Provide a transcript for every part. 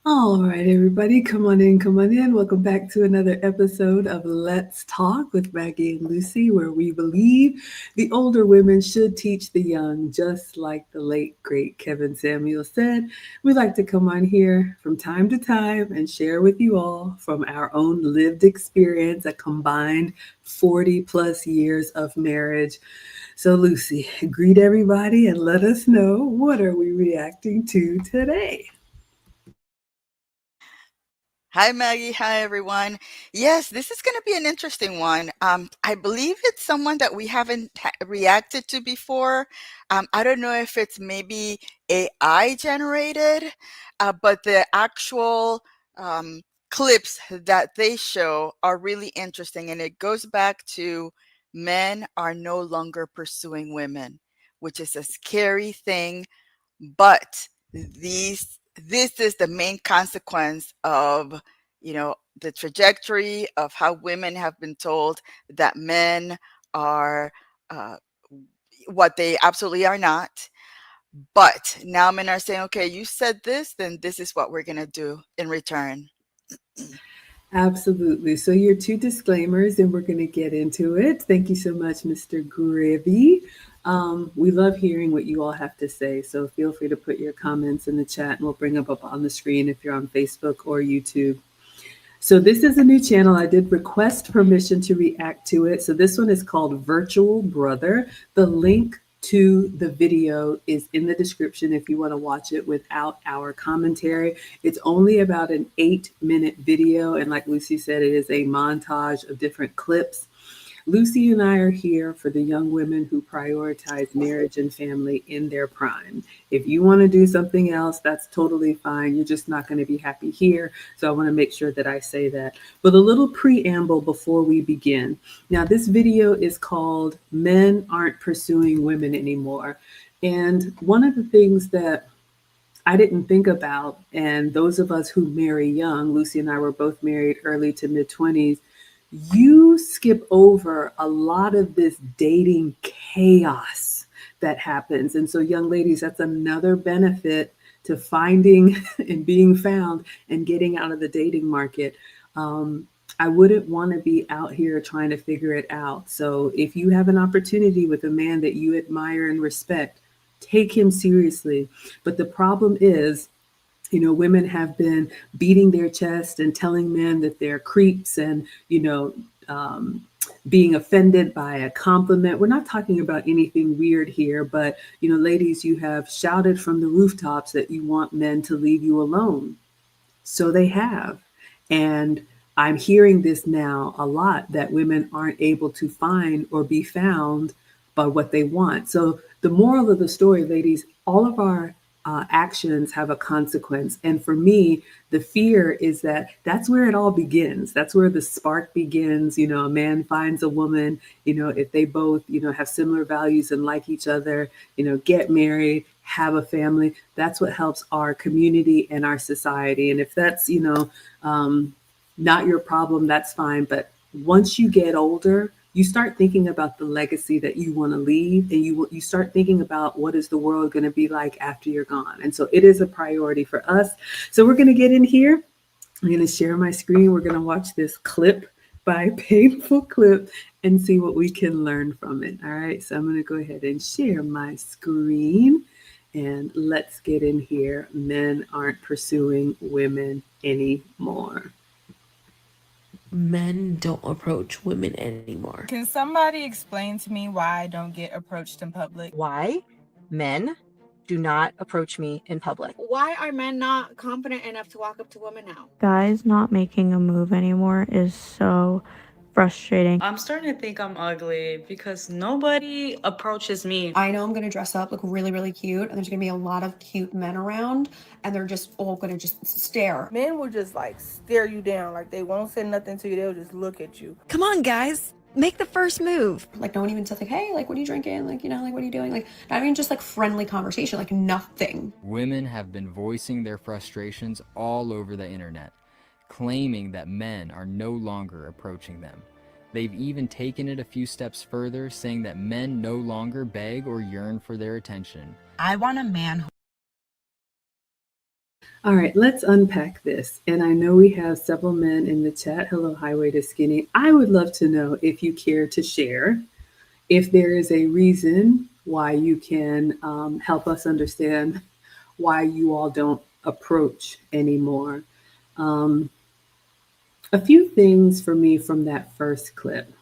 All right, everybody, come on in, come on in. Welcome back to another episode of Let's Talk with Maggie and Lucy, where we believe the older women should teach the young, just like the late, great Kevin Samuel said. We like to come on here from time to time and share with you all from our own lived experience, a combined 40 plus years of marriage. So, Lucy, greet everybody and let us know, what are we reacting to today? Hi, Maggie. Hi, everyone. Yes, this is going to be an interesting one. I believe it's someone that we haven't reacted to before. I don't know if it's maybe AI generated, but the actual clips that they show are really interesting. And it goes back to men are no longer pursuing women, which is a scary thing, but this is the main consequence of the trajectory of how women have been told that men are uh, what they absolutely are not. But now men are saying, okay, you said this, then this is what we're going to do in return. Absolutely. So, your two disclaimers, and we're going to get into it. Thank you so much, Mr. Gravy. We love hearing what you all have to say. So, feel free to put your comments in the chat, and we'll bring them up on the screen if you're on Facebook or YouTube. So, this is a new channel. I did request permission to react to it. So, this one is called Virtual Brother. The link to the video is in the description if you want to watch it without our commentary. It's only about an 8-minute video. And like Lucy said, it is a montage of different clips. Lucy and I are here for the young women who prioritize marriage and family in their prime. If you want to do something else, that's totally fine. You're just not going to be happy here. So I want to make sure that I say that. But a little preamble before we begin. Now, this video is called Men Aren't Pursuing Women Anymore. And one of the things that I didn't think about, and those of us who marry young, Lucy and I were both married early to mid 20s, you skip over a lot of this dating chaos that happens. And so, young ladies, that's another benefit to finding and being found and getting out of the dating market. I wouldn't want to be out here trying to figure it out. So, if you have an opportunity with a man that you admire and respect, take him seriously. But the problem is, women have been beating their chest and telling men that they're creeps and, being offended by a compliment. We're not talking about anything weird here, but, ladies, you have shouted from the rooftops that you want men to leave you alone. So they have. And I'm hearing this now a lot, that women aren't able to find or be found by what they want. So the moral of the story, ladies, all of our actions have a consequence. And for me, the fear is that that's where it all begins. That's where the spark begins. A man finds a woman, if they both, have similar values and like each other, get married, have a family. That's what helps our community and our society. And if that's, not your problem, that's fine. But once you get older, you start thinking about the legacy that you want to leave, and you start thinking about what is the world going to be like after you're gone. And so it is a priority for us. So we're going to get in here. I'm going to share my screen. We're going to watch this clip by Painful Clip and see what we can learn from it. All right. So I'm going to go ahead and share my screen, and let's get in here. Men aren't pursuing women anymore. Men don't approach women anymore. Can somebody explain to me why I don't get approached in public? Why men do not approach me in public? Why are men not confident enough to walk up to women now? Guys not making a move anymore is so frustrating. I'm starting to think I'm ugly because nobody approaches me. I know I'm gonna dress up, look really, really cute, and there's gonna be a lot of cute men around, and they're just all gonna just stare. Men will just like stare you down, like they won't say nothing to you, they'll just look at you. Come on, guys, make the first move. Like, no one even says, like, hey, like, what are you drinking? Like, like, what are you doing? Like, not even just like friendly conversation, like nothing. Women have been voicing their frustrations all over the internet, claiming that men are no longer approaching them. They've even taken it a few steps further, saying that men no longer beg or yearn for their attention. I want a man who... All right, let's unpack this. And I know we have several men in the chat. Hello, Highway to Skinny. I would love to know if you care to share, if there is a reason why you can help us understand why you all don't approach anymore. A few things for me from that first clip.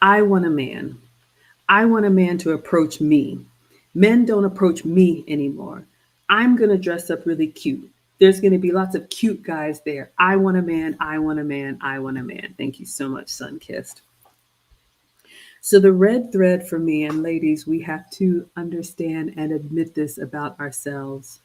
I want a man. I want a man to approach me. Men don't approach me anymore. I'm going to dress up really cute. There's going to be lots of cute guys there. I want a man. I want a man. I want a man. Thank you so much, Sunkissed. So the red thread for me, and ladies, we have to understand and admit this about ourselves.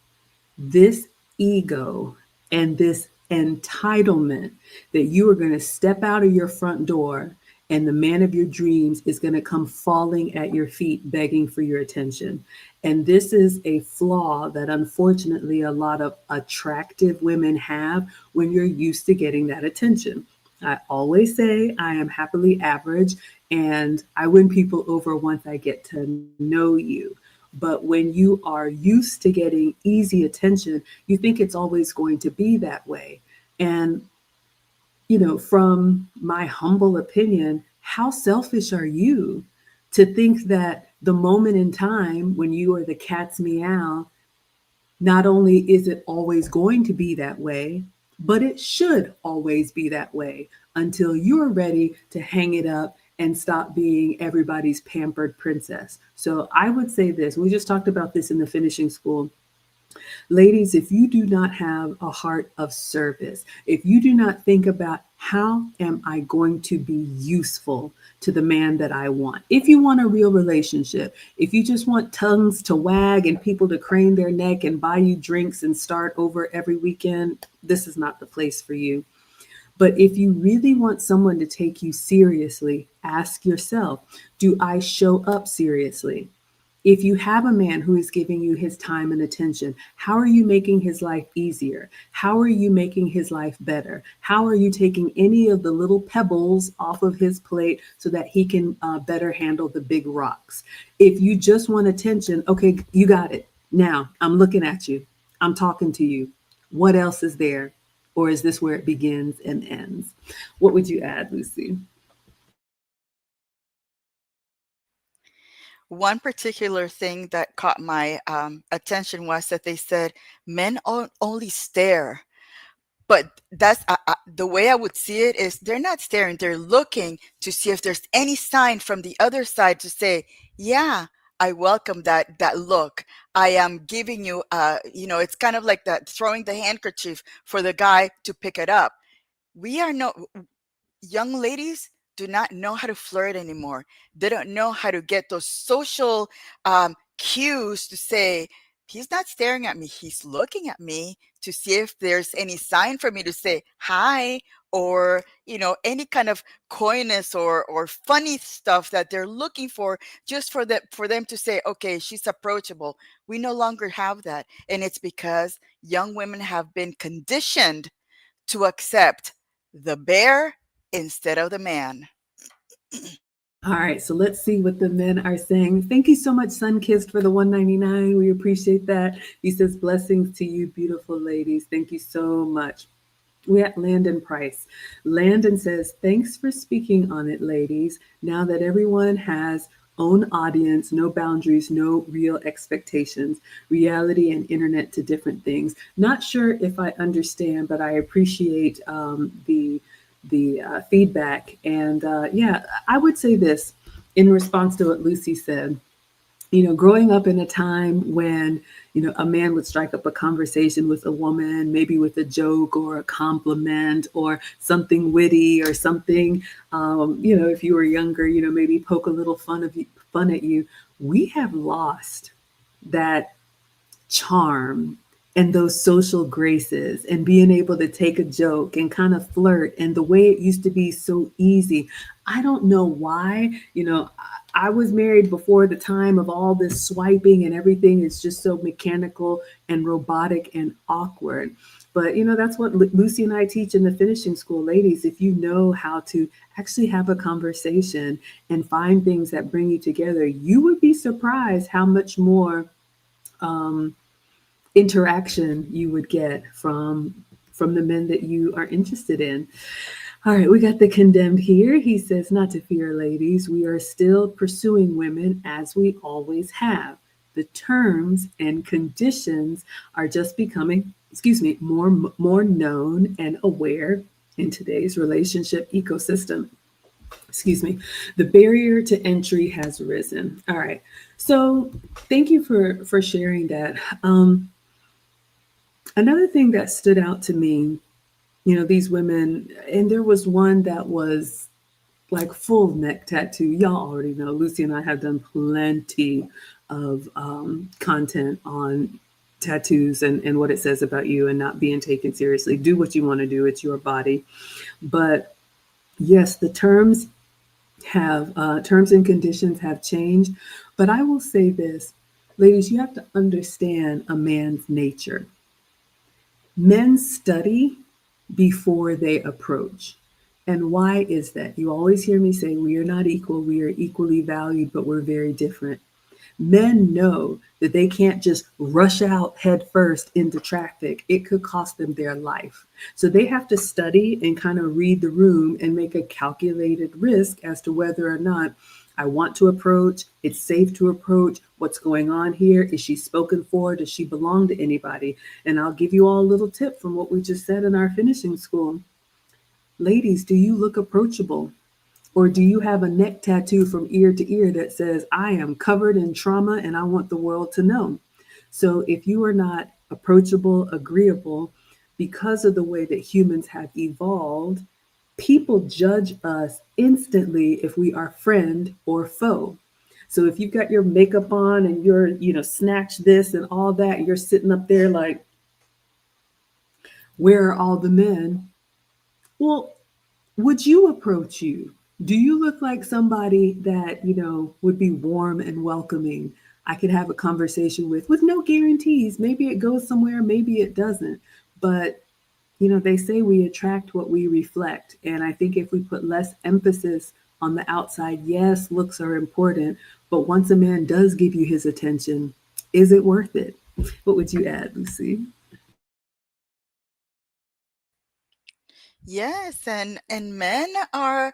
This ego and this entitlement that you are going to step out of your front door and the man of your dreams is going to come falling at your feet, begging for your attention. And this is a flaw that unfortunately a lot of attractive women have when you're used to getting that attention. I always say I am happily average and I win people over once I get to know you. But when you are used to getting easy attention, you think it's always going to be that way. And, from my humble opinion, how selfish are you to think that the moment in time when you are the cat's meow, not only is it always going to be that way, but it should always be that way until you're ready to hang it up and stop being everybody's pampered princess. So I would say this, we just talked about this in the finishing school. Ladies, if you do not have a heart of service, if you do not think about how am I going to be useful to the man that I want, if you want a real relationship, if you just want tongues to wag and people to crane their neck and buy you drinks and start over every weekend, this is not the place for you. But if you really want someone to take you seriously, ask yourself, do I show up seriously? If you have a man who is giving you his time and attention, how are you making his life easier? How are you making his life better? How are you taking any of the little pebbles off of his plate so that he can better handle the big rocks? If you just want attention, okay, you got it. Now I'm looking at you. I'm talking to you. What else is there? Or is this where it begins and ends? What would you add, Lucy? One particular thing that caught my attention was that they said men only stare. But that's the way I would see it is they're not staring. They're looking to see if there's any sign from the other side to say, yeah, I welcome that look. I am giving you, it's kind of like that throwing the handkerchief for the guy to pick it up. Young ladies do not know how to flirt anymore. They don't know how to get those social cues to say, he's not staring at me. He's looking at me to see if there's any sign for me to say hi, or, any kind of coyness or funny stuff that they're looking for just for them to say, okay, she's approachable. We no longer have that. And it's because young women have been conditioned to accept the bear instead of the man. All right, so let's see what the men are saying. Thank you so much, Sunkissed, for the $1.99. We appreciate that. He says, blessings to you, beautiful ladies. Thank you so much. We at Landon Price. Landon says, thanks for speaking on it, ladies. Now that everyone has own audience, no boundaries, no real expectations, reality and internet to different things. Not sure if I understand, but I appreciate the feedback. And I would say this in response to what Lucy said. growing up in a time when, a man would strike up a conversation with a woman, maybe with a joke or a compliment or something witty or something, if you were younger, maybe poke a little fun at you. We have lost that charm and those social graces and being able to take a joke and kind of flirt and the way it used to be so easy. I don't know why. I was married before the time of all this swiping and everything is just so mechanical and robotic and awkward. But that's what Lucy and I teach in the finishing school, ladies. If you know how to actually have a conversation and find things that bring you together, you would be surprised how much more um, interaction you would get from the men that you are interested in. All right, we got the condemned here. He says, not to fear, ladies. We are still pursuing women as we always have. The terms and conditions are just becoming, more known and aware in today's relationship ecosystem. The barrier to entry has risen. All right. So thank you for sharing that. Another thing that stood out to me, these women, and there was one that was like full neck tattoo. Y'all already know Lucy and I have done plenty of content on tattoos and what it says about you and not being taken seriously. Do what you want to do. It's your body. But yes, the terms and conditions have changed. But I will say this, ladies, you have to understand a man's nature. Men study before they approach. And why is that? You always hear me say, we are not equal, we are equally valued, but we're very different. Men know that they can't just rush out head first into traffic. It could cost them their life. So they have to study and kind of read the room and make a calculated risk as to whether or not I want to approach, it's safe to approach, what's going on here, is she spoken for, does she belong to anybody? And I'll give you all a little tip from what we just said in our finishing school. Ladies, do you look approachable? Or do you have a neck tattoo from ear to ear that says, I am covered in trauma and I want the world to know? So if you are not approachable, agreeable, because of the way that humans have evolved, people judge us instantly if we are friend or foe. So if you've got your makeup on and you're, snatch this and all that, you're sitting up there like, where are all the men? Well, would you approach you? Do you look like somebody that, would be warm and welcoming? I could have a conversation with no guarantees. Maybe it goes somewhere, maybe it doesn't. But, they say we attract what we reflect. And I think if we put less emphasis on the outside, yes, looks are important. But once a man does give you his attention, is it worth it? What would you add, Lucy? Yes, and men are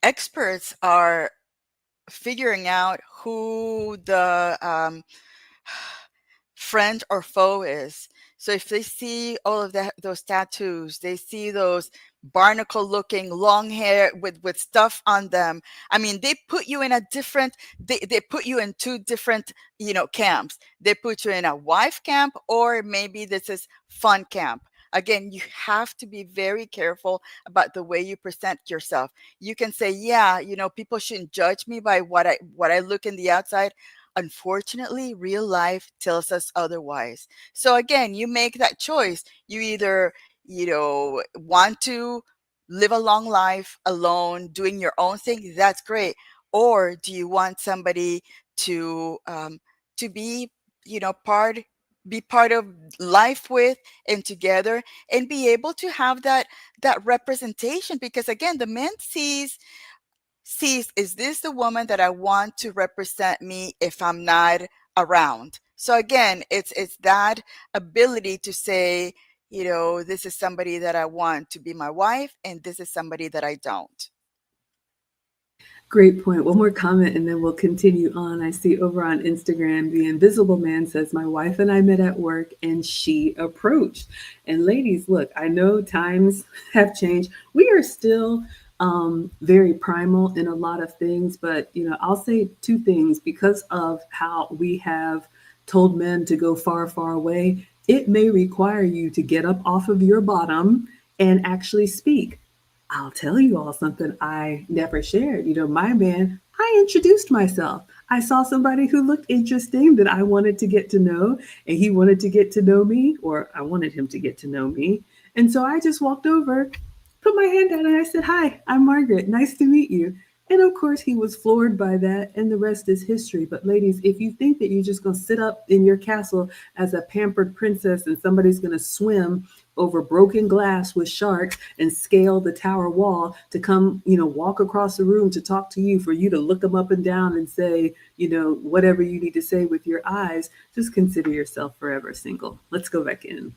experts are figuring out who the friend or foe is. So if they see all of those tattoos, they see those barnacle looking long hair with stuff on them. I mean, they put you in a different, they put you in two different, camps. They put you in a wife camp, or maybe this is fun camp. Again, you have to be very careful about the way you present yourself. You can say, yeah, people shouldn't judge me by what I look in the outside. Unfortunately, real life tells us otherwise. So again, you make that choice. You either, want to live a long life alone, doing your own thing. That's great. Or do you want somebody to be, part be part of life with and together, and be able to have that representation? Because again, the man sees, is this the woman that I want to represent me if I'm not around? So again, it's that ability to say, this is somebody that I want to be my wife, and this is somebody that I don't. Great point. One more comment and then we'll continue on. I see over on Instagram, the Invisible Man says, my wife and I met at work and she approached. And ladies, look, I know times have changed. We are still very primal in a lot of things. But, I'll say two things because of how we have told men to go far, far away. It may require you to get up off of your bottom and actually speak. I'll tell you all something I never shared. My man, I introduced myself. I saw somebody who looked interesting that I wanted to get to know, and he wanted to get to know me, or I wanted him to get to know me. And so I just walked over, put my hand down, and I said, "Hi, I'm Margaret. Nice to meet you." And of course, he was floored by that, and the rest is history. But ladies, if you think that you're just going to sit up in your castle as a pampered princess and somebody's going to swim over broken glass with sharks and scale the tower wall to come, walk across the room to talk to you, for you to look them up and down and say, whatever you need to say with your eyes, just consider yourself forever single. Let's go back in.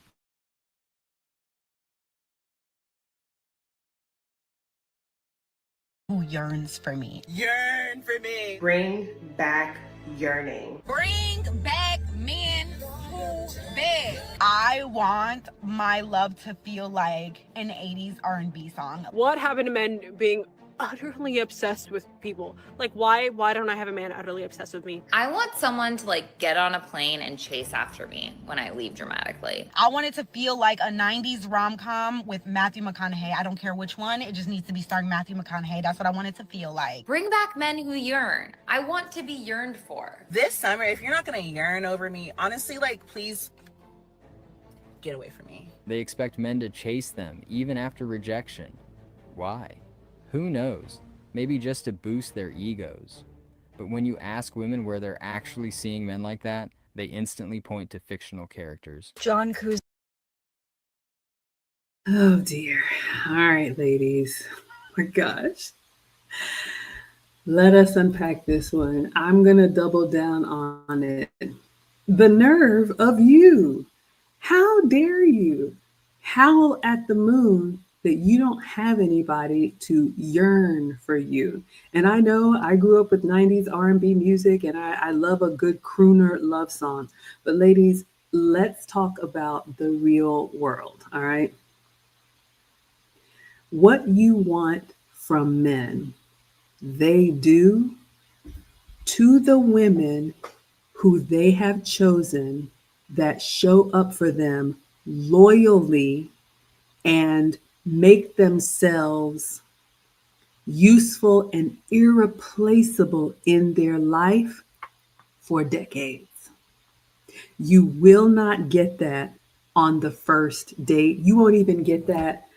Who yearns for me? Yearn for me. Bring back yearning. Bring back men who beg. I want my love to feel like an 80s R&B song. What happened to men being utterly obsessed with people? Like, why don't I have a man utterly obsessed with me? I want someone to get on a plane and chase after me when I leave dramatically. I want it to feel like a 90s rom-com with Matthew McConaughey. I don't care which one. It just needs to be starring Matthew McConaughey. That's what I want it to feel like. Bring back men who yearn. I want to be yearned for. This summer, if you're not gonna yearn over me, honestly, please get away from me. They expect men to chase them even after rejection. Why? Who knows? Maybe just to boost their egos. But when you ask women where they're actually seeing men like that, they instantly point to fictional characters. John Cusack. Oh dear. All right, ladies. Oh my gosh. Let us unpack this one. I'm going to double down on it. The nerve of you. How dare you howl at the moon that you don't have anybody to yearn for you? And I know I grew up with 90s R&B music, and I love a good crooner love song. But ladies, let's talk about the real world, all right? What you want from men, they do to the women who they have chosen that show up for them loyally and make themselves useful and irreplaceable in their life for decades. You will not get that on the first date. You won't even get that,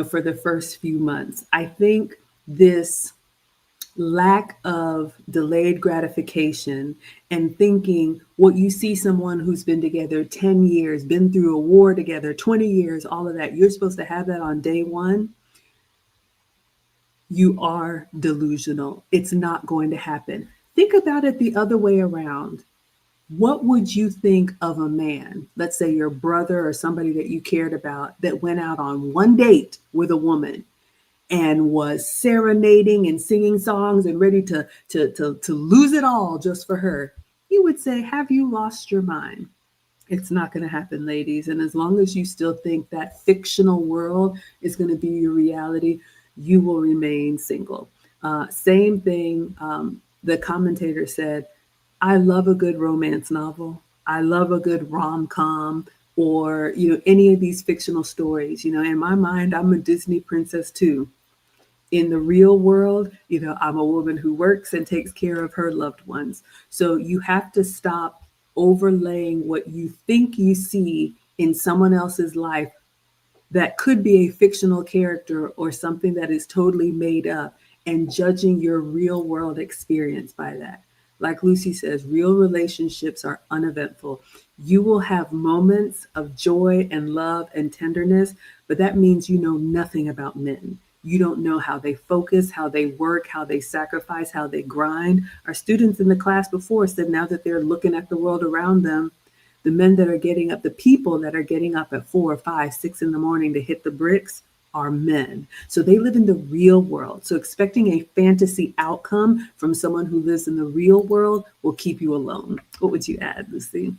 for the first few months. I think this lack of delayed gratification and thinking what you see someone who's been together 10 years, been through a war together, 20 years, all of that, you're supposed to have that on day one. You are delusional. It's not going to happen. Think about it the other way around. What would you think of a man, let's say your brother or somebody that you cared about, that went out on one date with a woman and was serenading and singing songs and ready to lose it all just for her? You would say, have you lost your mind? It's not going to happen, ladies. And as long as you still think that fictional world is going to be your reality, you will remain single. Same thing, the commentator said, I love a good romance novel. I love a good rom-com, or, any of these fictional stories. In my mind, I'm a Disney princess too. In the real world, I'm a woman who works and takes care of her loved ones. So you have to stop overlaying what you think you see in someone else's life that could be a fictional character or something that is totally made up, and judging your real world experience by that. Like Lucy says, real relationships are uneventful. You will have moments of joy and love and tenderness, but that means you know nothing about men. You don't know how they focus, how they work, how they sacrifice, how they grind. Our students in the class before said now that they're looking at the world around them, the men that are getting up, the people that are getting up at 4 or 5, 6 in the morning to hit the bricks are men. So they live in the real world. So expecting a fantasy outcome from someone who lives in the real world will keep you alone. What would you add, Lucy?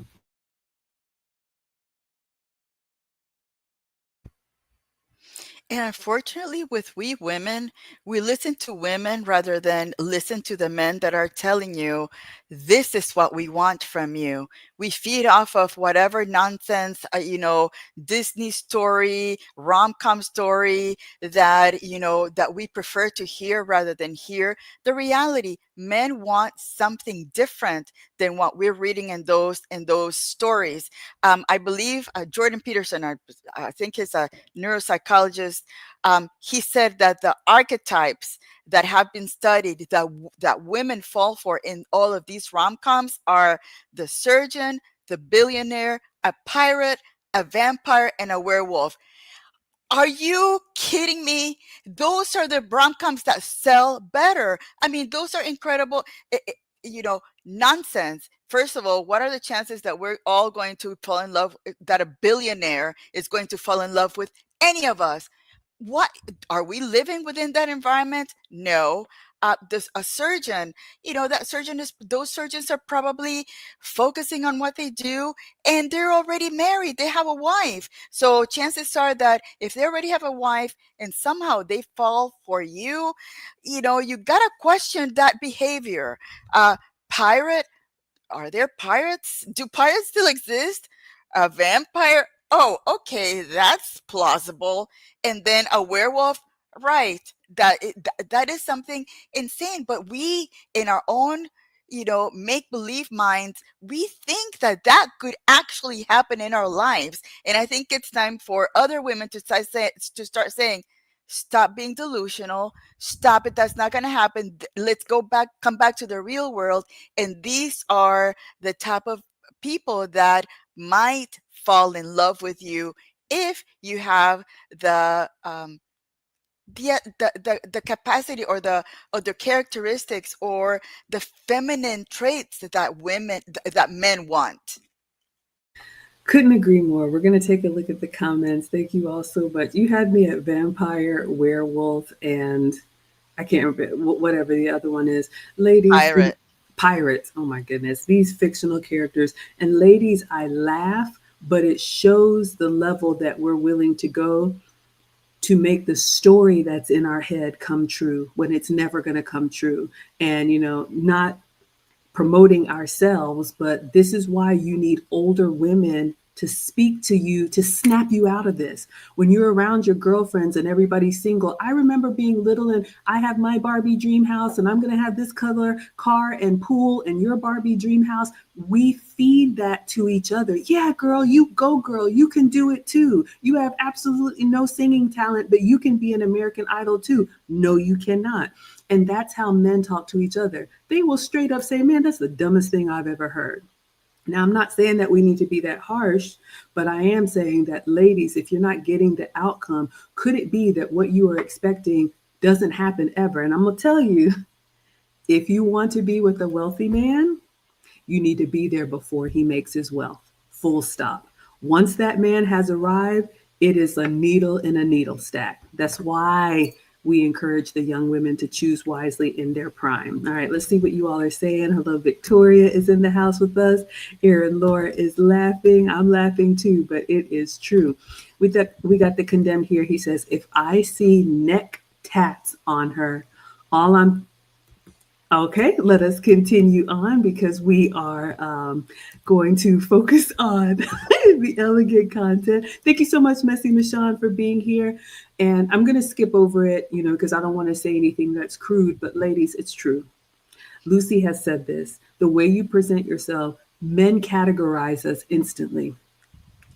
And unfortunately, with we women, we listen to women rather than listen to the men that are telling you, this is what we want from you. We feed off of whatever nonsense, Disney story, rom com story that we prefer to hear rather than hear the reality. Men want something different than what we're reading in those stories. I believe Jordan Peterson, I think he's a neuropsychologist. He said that the archetypes that have been studied that women fall for in all of these rom-coms are the surgeon, the billionaire, a pirate, a vampire, and a werewolf. Are you kidding me? Those are the rom-coms that sell better. I mean, those are incredible, nonsense. First of all, what are the chances that we're all going to fall in love, that a billionaire is going to fall in love with any of us? What are we living within that environment? No. A surgeon, those surgeons are probably focusing on what they do, and they're already married. They have a wife. So chances are that if they already have a wife and somehow they fall for you, you got to question that behavior. Pirate, are there pirates? Do pirates still exist? A vampire? Oh, okay, that's plausible. And then a werewolf? Right. That is something insane. But we, in our own, make believe minds, we think that that could actually happen in our lives. And I think it's time for other women to start saying, stop being delusional. Stop it. That's not going to happen. Let's come back to the real world. And these are the type of people that might fall in love with you if you have the capacity or the characteristics or the feminine traits that men want. Couldn't agree more. We're going to take a look at the comments. Thank you all so much. You had me at vampire, werewolf, and I can't remember whatever the other one is. Ladies, Pirate. pirates. Oh my goodness, these fictional characters. And ladies, I laugh, but it shows the level that we're willing to go to make the story that's in our head come true when it's never going to come true. And not promoting ourselves, but this is why you need older women to speak to you, to snap you out of this. When you're around your girlfriends and everybody's single, I remember being little and I have my Barbie dream house and I'm going to have this color car and pool and your Barbie dream house. We feed that to each other. Yeah, girl, you go, girl. You can do it too. You have absolutely no singing talent, but you can be an American Idol too. No, you cannot. And that's how men talk to each other. They will straight up say, man, that's the dumbest thing I've ever heard. Now, I'm not saying that we need to be that harsh, but I am saying that, ladies, if you're not getting the outcome, could it be that what you are expecting doesn't happen ever? And I'm going to tell you, if you want to be with a wealthy man, you need to be there before he makes his wealth. Full stop. Once that man has arrived, it is a needle in a needle stack. That's why we encourage the young women to choose wisely in their prime. All right, let's see what you all are saying. Hello, Victoria is in the house with us. Erin Laura is laughing. I'm laughing too, but it is true. We got the condemned here. He says, if I see neck tats on her, all I'm Okay, let us continue on because we are going to focus on the elegant content. Thank you so much, Messy Michonne, for being here. And I'm going to skip over it, because I don't want to say anything that's crude. But ladies, it's true. Lucy has said this. The way you present yourself, men categorize us instantly.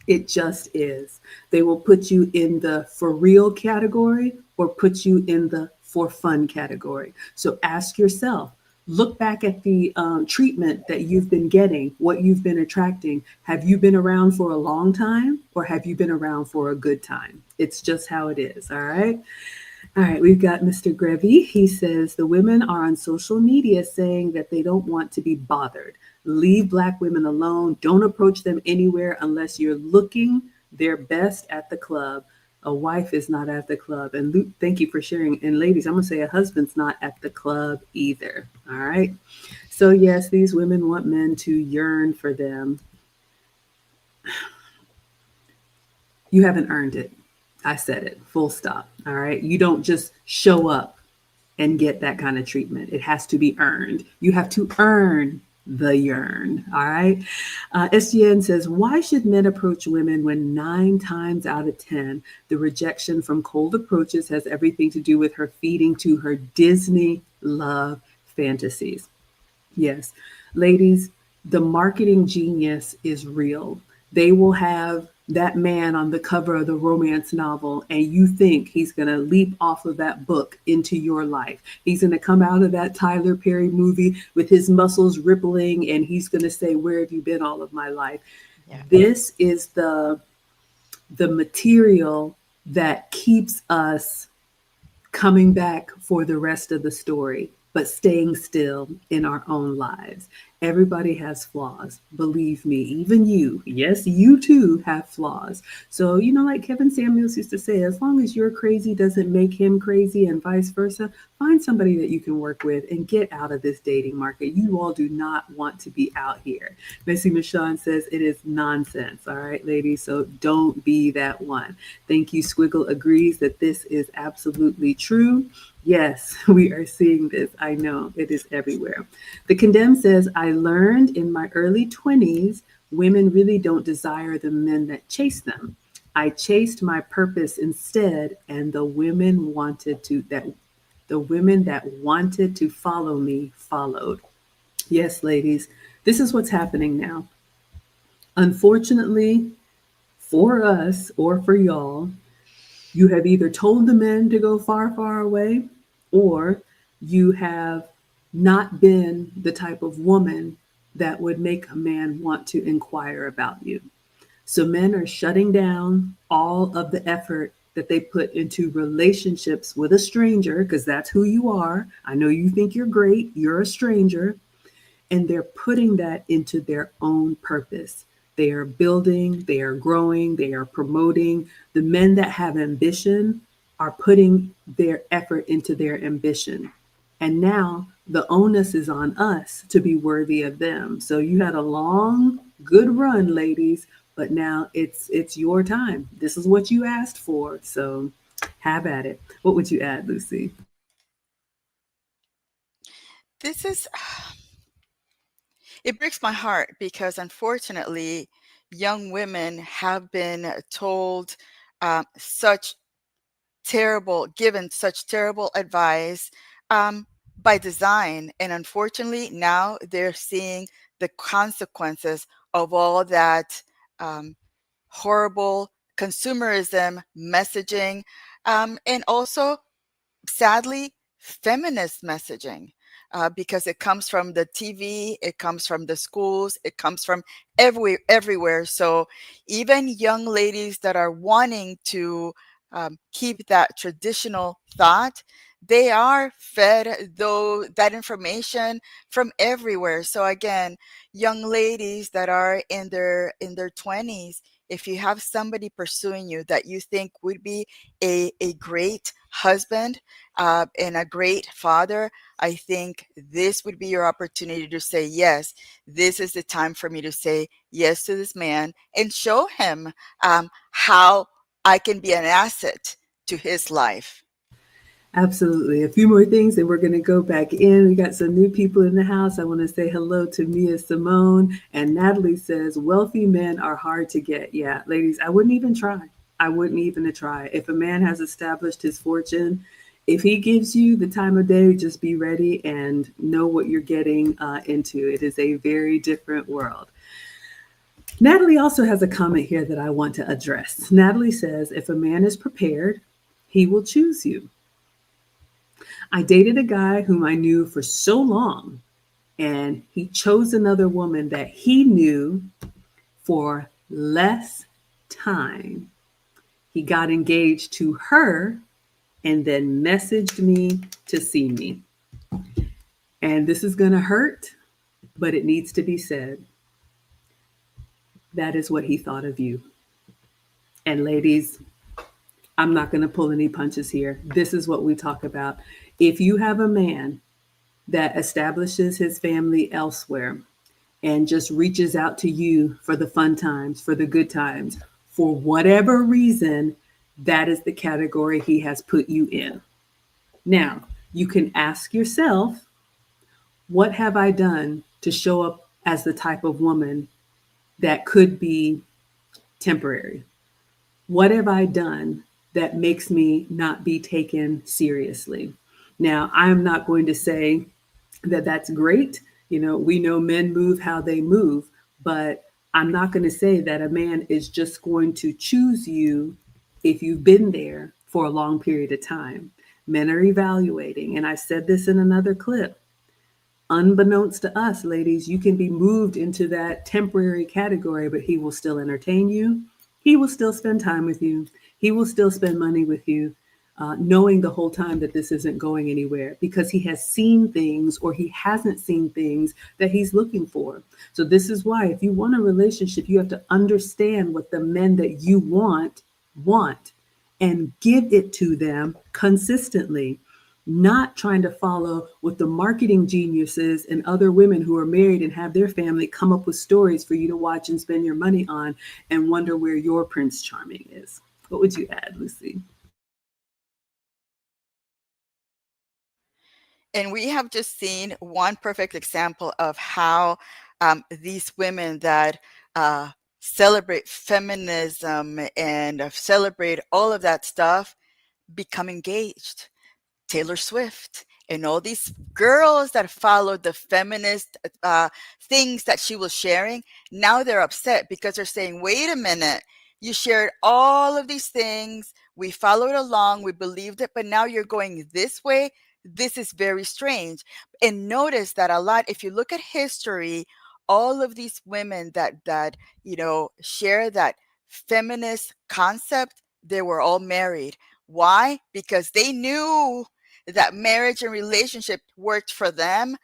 It just is. They will put you in the for real category or put you in the for fun category. So ask yourself, look back at the treatment that you've been getting, what you've been attracting. Have you been around for a long time or have you been around for a good time? It's just how it is. All right. All right, we've got Mr. Grevy. He says the women are on social media saying that they don't want to be bothered. Leave Black women alone. Don't approach them anywhere unless you're looking their best at the club. A wife is not at the club. And Luke, thank you for sharing. And ladies, I'm going to say a husband's not at the club either. All right. So yes, these women want men to yearn for them. You haven't earned it. I said it, full stop. All right. You don't just show up and get that kind of treatment. It has to be earned. You have to earn the yearn. All right. SGN says, why should men approach women when 9 times out of 10, the rejection from cold approaches has everything to do with her feeding to her Disney love fantasies? Yes. Ladies, the marketing genius is real. They will have that man on the cover of the romance novel, and you think he's going to leap off of that book into your life. He's going to come out of that Tyler Perry movie with his muscles rippling, and he's going to say, where have you been all of my life? Yeah. This is the material that keeps us coming back for the rest of the story, but staying still in our own lives. Everybody has flaws. Believe me, even you. Yes, you too have flaws. So, like Kevin Samuels used to say, as long as you're crazy doesn't make him crazy and vice versa, find somebody that you can work with and get out of this dating market. You all do not want to be out here. Missy Michonne says it is nonsense. All right, ladies. So don't be that one. Thank you. Squiggle agrees that this is absolutely true. Yes, we are seeing this. I know it is everywhere. The Condemned says, I learned in my early 20s, women really don't desire the men that chase them. I chased my purpose instead, and the women that wanted to follow me followed. Yes, ladies, this is what's happening now. Unfortunately, for us or for y'all, you have either told the men to go far, far away, or you have not been the type of woman that would make a man want to inquire about you. So men are shutting down all of the effort that they put into relationships with a stranger, because that's who you are. I know you think you're great, you're a stranger, and they're putting that into their own purpose. They are building, they are growing, they are promoting. The men that have ambition are putting their effort into their ambition. And now the onus is on us to be worthy of them. So you had a long, good run, ladies, but now it's your time. This is what you asked for. So have at it. What would you add, Lucy? It breaks my heart because unfortunately, young women have been told given such terrible advice by design. And unfortunately, now they're seeing the consequences of all that horrible consumerism messaging, and also, sadly, feminist messaging. Because it comes from the TV, it comes from the schools, it comes from everywhere. So even young ladies that are wanting to keep that traditional thought, they are fed that information from everywhere. So again, young ladies that are in their 20s, if you have somebody pursuing you that you think would be a great husband and a great father, I think this would be your opportunity to say, yes, this is the time for me to say yes to this man and show him how I can be an asset to his life. Absolutely. A few more things, and we're going to go back in. We got some new people in the house. I want to say hello to Mia Simone. And Natalie says, wealthy men are hard to get. Yeah, ladies, I wouldn't even try. If a man has established his fortune, if he gives you the time of day, just be ready and know what you're getting into. It is a very different world. Natalie also has a comment here that I want to address. Natalie says, if a man is prepared, he will choose you. I dated a guy whom I knew for so long, and he chose another woman that he knew for less time. He got engaged to her and then messaged me to see me. And this is going to hurt, but it needs to be said. That is what he thought of you. And ladies, I'm not going to pull any punches here. This is what we talk about. If you have a man that establishes his family elsewhere and just reaches out to you for the fun times, for the good times, for whatever reason, that is the category he has put you in. Now, you can ask yourself, what have I done to show up as the type of woman that could be temporary? What have I done that makes me not be taken seriously? Now, I'm not going to say that that's great. You know, we know men move how they move, but I'm not going to say that a man is just going to choose you if you've been there for a long period of time. Men are evaluating, and I said this in another clip. Unbeknownst to us, ladies, you can be moved into that temporary category, but he will still entertain you. He will still spend time with you. He will still spend money with you, knowing the whole time that this isn't going anywhere because he has seen things or he hasn't seen things that he's looking for. So this is why if you want a relationship, you have to understand what the men that you want and give it to them consistently, not trying to follow what the marketing geniuses and other women who are married and have their family come up with stories for you to watch and spend your money on and wonder where your Prince Charming is. What would you add, Lucy? And we have just seen one perfect example of how these women that celebrate feminism and celebrate all of that stuff become engaged. Taylor Swift and all these girls that followed the feminist things that she was sharing, now they're upset because they're saying, wait a minute, you shared all of these things, we followed along, we believed it, but now you're going this way. This is very strange. And notice that a lot, if you look at history, all of these women that share that feminist concept, they were all married. Why? Because they knew that marriage and relationship worked for them,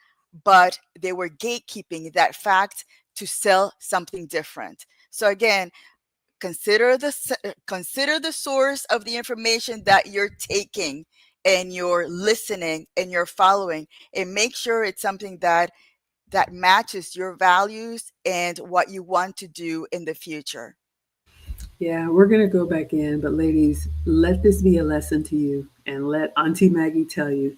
but they were gatekeeping that fact to sell something different. So again, consider the source of the information that you're taking and you're listening and you're following, and make sure it's something that matches your values and what you want to do in the future. Yeah, we're going to go back in, but ladies, let this be a lesson to you and let Auntie Maggie tell you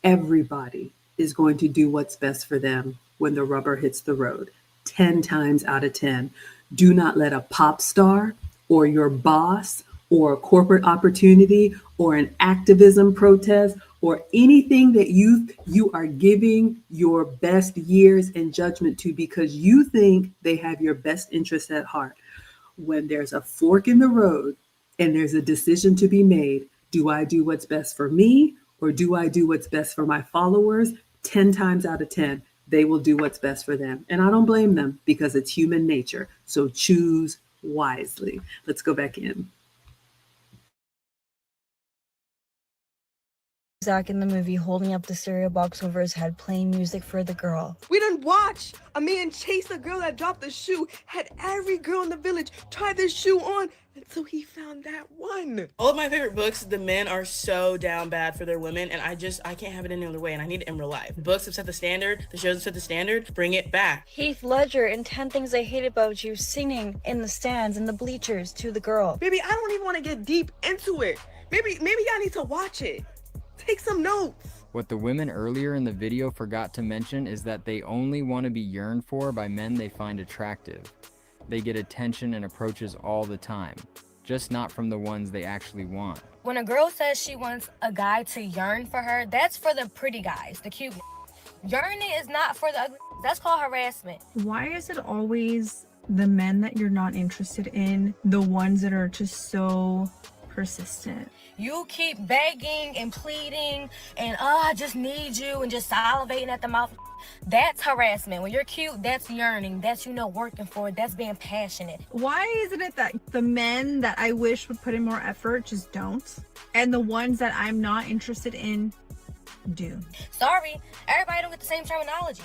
everybody is going to do what's best for them when the rubber hits the road. 10 times out of 10. Do not let a pop star or your boss or a corporate opportunity or an activism protest or anything that you are giving your best years and judgment to because you think they have your best interest at heart. When there's a fork in the road and there's a decision to be made, do I do what's best for me or do I do what's best for my followers? 10 times out of 10, they will do what's best for them. And I don't blame them because it's human nature. So choose wisely. Let's go back in. Zach in the movie holding up the cereal box over his head, playing music for the girl. We didn't watch a man chase a girl that dropped the shoe, had every girl in the village try this shoe on until he found that one. All of my favorite books, the men are so down bad for their women, and I can't have it any other way, and I need it in real life. The books have set the standard, the shows have set the standard, bring it back. Heath Ledger in 10 Things I Hate About You singing in the stands, in the bleachers to the girl. Baby, I don't even want to get deep into it. Maybe I need to watch it. Take some notes. What the women earlier in the video forgot to mention is that they only want to be yearned for by men they find attractive. They get attention and approaches all the time, just not from the ones they actually want. When a girl says she wants a guy to yearn for her, that's for the pretty guys, the cute. Yearning is not for the ugly. That's called harassment. Why is it always the men that you're not interested in, the ones that are just so persistent? You keep begging and pleading and I just need you and just salivating at the mouth. That's harassment. When you're cute, that's yearning. That's, working for it. That's being passionate. Why isn't it that the men that I wish would put in more effort just don't? And the ones that I'm not interested in do? Sorry, everybody don't get the same terminology.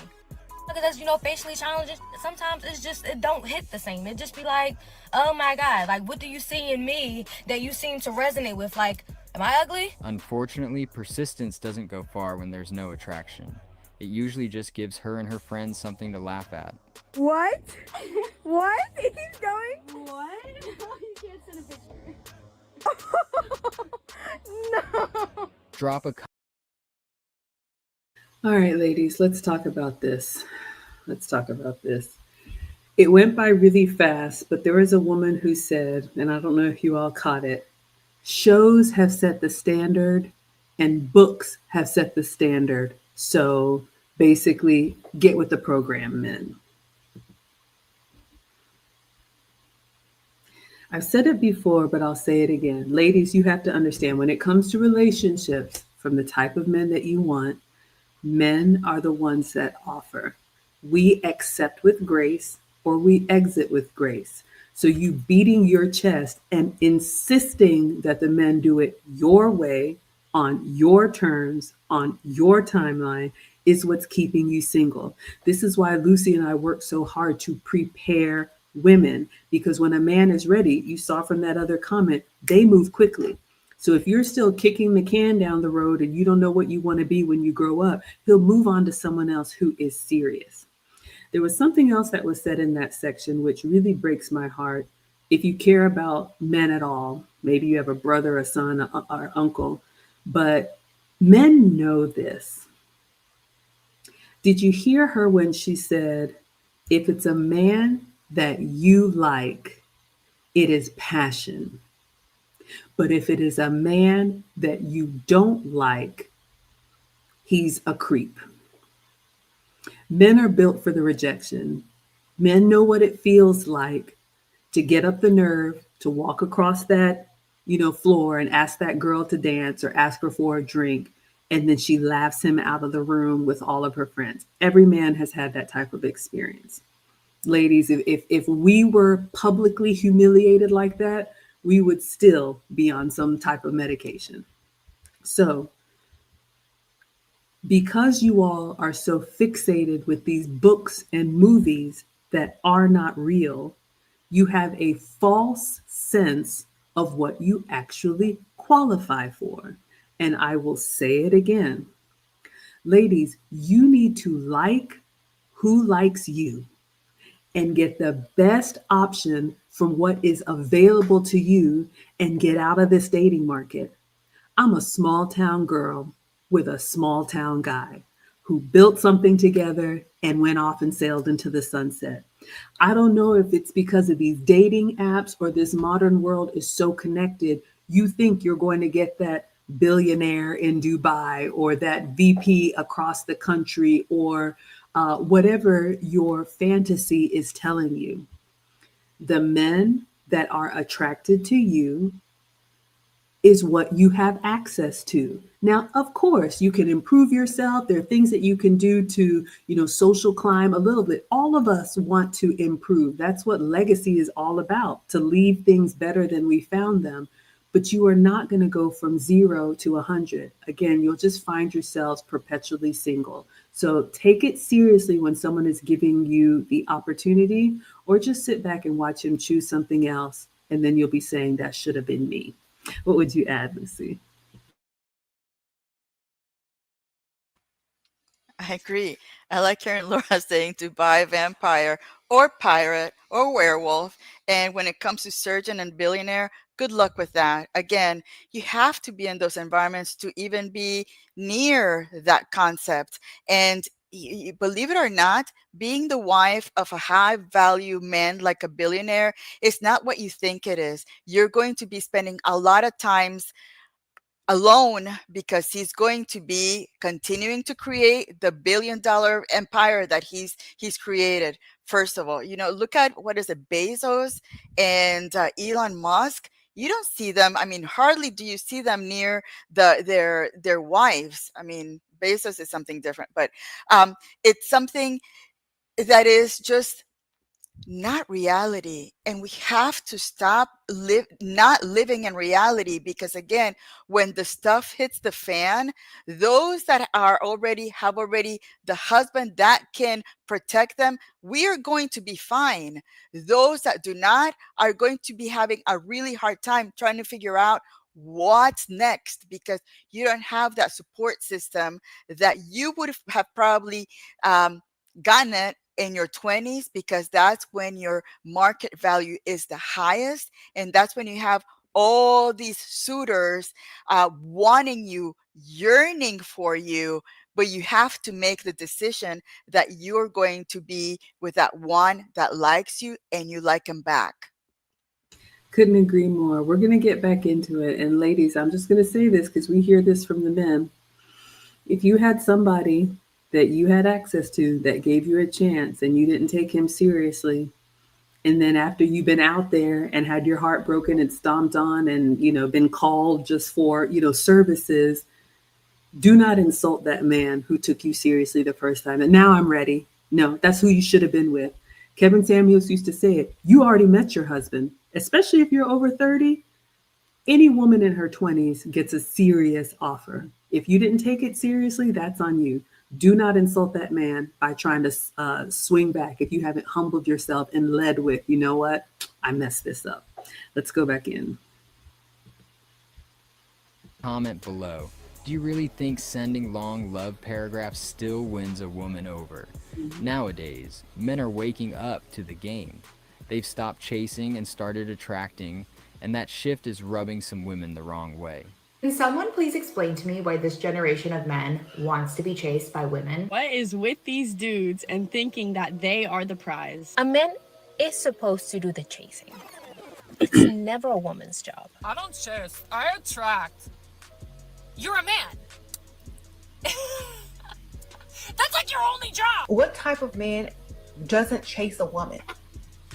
Because facially challenges, sometimes it don't hit the same. It just be like, oh my God, like what do you see in me that you seem to resonate with? Like, am I ugly? Unfortunately, persistence doesn't go far when there's no attraction. It usually just gives her and her friends something to laugh at. What? What? He's going? What? You can't send a picture. No. Drop a All right, ladies, let's talk about this. Let's talk about this. It went by really fast, but there was a woman who said, and I don't know if you all caught it, shows have set the standard and books have set the standard. So basically, get with the program, men. I've said it before, but I'll say it again. Ladies, you have to understand when it comes to relationships, from the type of men that you want, men are the ones that offer. We accept with grace or we exit with grace. So you beating your chest and insisting that the men do it your way, on your terms, on your timeline, is what's keeping you single. This is why Lucy and I work so hard to prepare women, because when a man is ready, you saw from that other comment, they move quickly. So if you're still kicking the can down the road and you don't know what you want to be when you grow up, he'll move on to someone else who is serious. There was something else that was said in that section which really breaks my heart. If you care about men at all, maybe you have a brother, a son, or uncle, but men know this. Did you hear her when she said, if it's a man that you like, it is passion. But if it is a man that you don't like, he's a creep. Men are built for the rejection. Men know what it feels like to get up the nerve to walk across that, floor and ask that girl to dance or ask her for a drink. And then she laughs him out of the room with all of her friends. Every man has had that type of experience. Ladies, if we were publicly humiliated like that, we would still be on some type of medication. So, because you all are so fixated with these books and movies that are not real, you have a false sense of what you actually qualify for. And I will say it again. Ladies, you need to like who likes you and get the best option from what is available to you and get out of this dating market. I'm a small town girl with a small town guy who built something together and went off and sailed into the sunset. I don't know if it's because of these dating apps or this modern world is so connected. You think you're going to get that billionaire in Dubai or that VP across the country or whatever your fantasy is telling you. The men that are attracted to you is what you have access to. Now, of course, you can improve yourself. There are things that you can do to, social climb a little bit. All of us want to improve. That's what legacy is all about, to leave things better than we found them. But you are not going to go from 0 to 100. Again, you'll just find yourselves perpetually single. So take it seriously when someone is giving you the opportunity, or just sit back and watch him choose something else. And then you'll be saying, that should have been me. What would you add, Lucy? I agree. I like hearing Laura saying to buy vampire or pirate or werewolf. And when it comes to surgeon and billionaire, good luck with that. Again, you have to be in those environments to even be near that concept. And believe it or not, being the wife of a high value man like a billionaire is not what you think it is. You're going to be spending a lot of times alone because he's going to be continuing to create the $1 billion empire that he's created. First of all, look at what is it, Bezos and Elon Musk. You don't see them. I mean, hardly do you see them near their wives. I mean, Bezos is something different, but it's something that is just not reality, and we have to stop not living in reality, because again, when the stuff hits the fan, those that have already the husband that can protect them, we are going to be fine. Those that do not are going to be having a really hard time trying to figure out what's next, because you don't have that support system that you would have probably gotten it in your 20s, because that's when your market value is the highest, and that's when you have all these suitors wanting you, yearning for you, but you have to make the decision that you're going to be with that one that likes you and you like him back. Couldn't agree more. We're going to get back into it. And ladies, I'm just going to say this because we hear this from the men. If you had somebody that you had access to that gave you a chance and you didn't take him seriously, and then after you've been out there and had your heart broken and stomped on and, been called just for, services, do not insult that man who took you seriously the first time. And now I'm ready. No, that's who you should have been with. Kevin Samuels used to say it. You already met your husband, especially if you're over 30. Any woman in her 20s gets a serious offer. If you didn't take it seriously, that's on you. Do not insult that man by trying to swing back if you haven't humbled yourself and led with, you know what? I messed this up. Let's go back in. Comment below. Do you really think sending long love paragraphs still wins a woman over? Nowadays, men are waking up to the game. They've stopped chasing and started attracting, and that shift is rubbing some women the wrong way. Can someone please explain to me why this generation of men wants to be chased by women? What is with these dudes and thinking that they are the prize? A man is supposed to do the chasing. It's never a woman's job. I don't chase, I attract. You're a man. That's like your only job. What type of man doesn't chase a woman?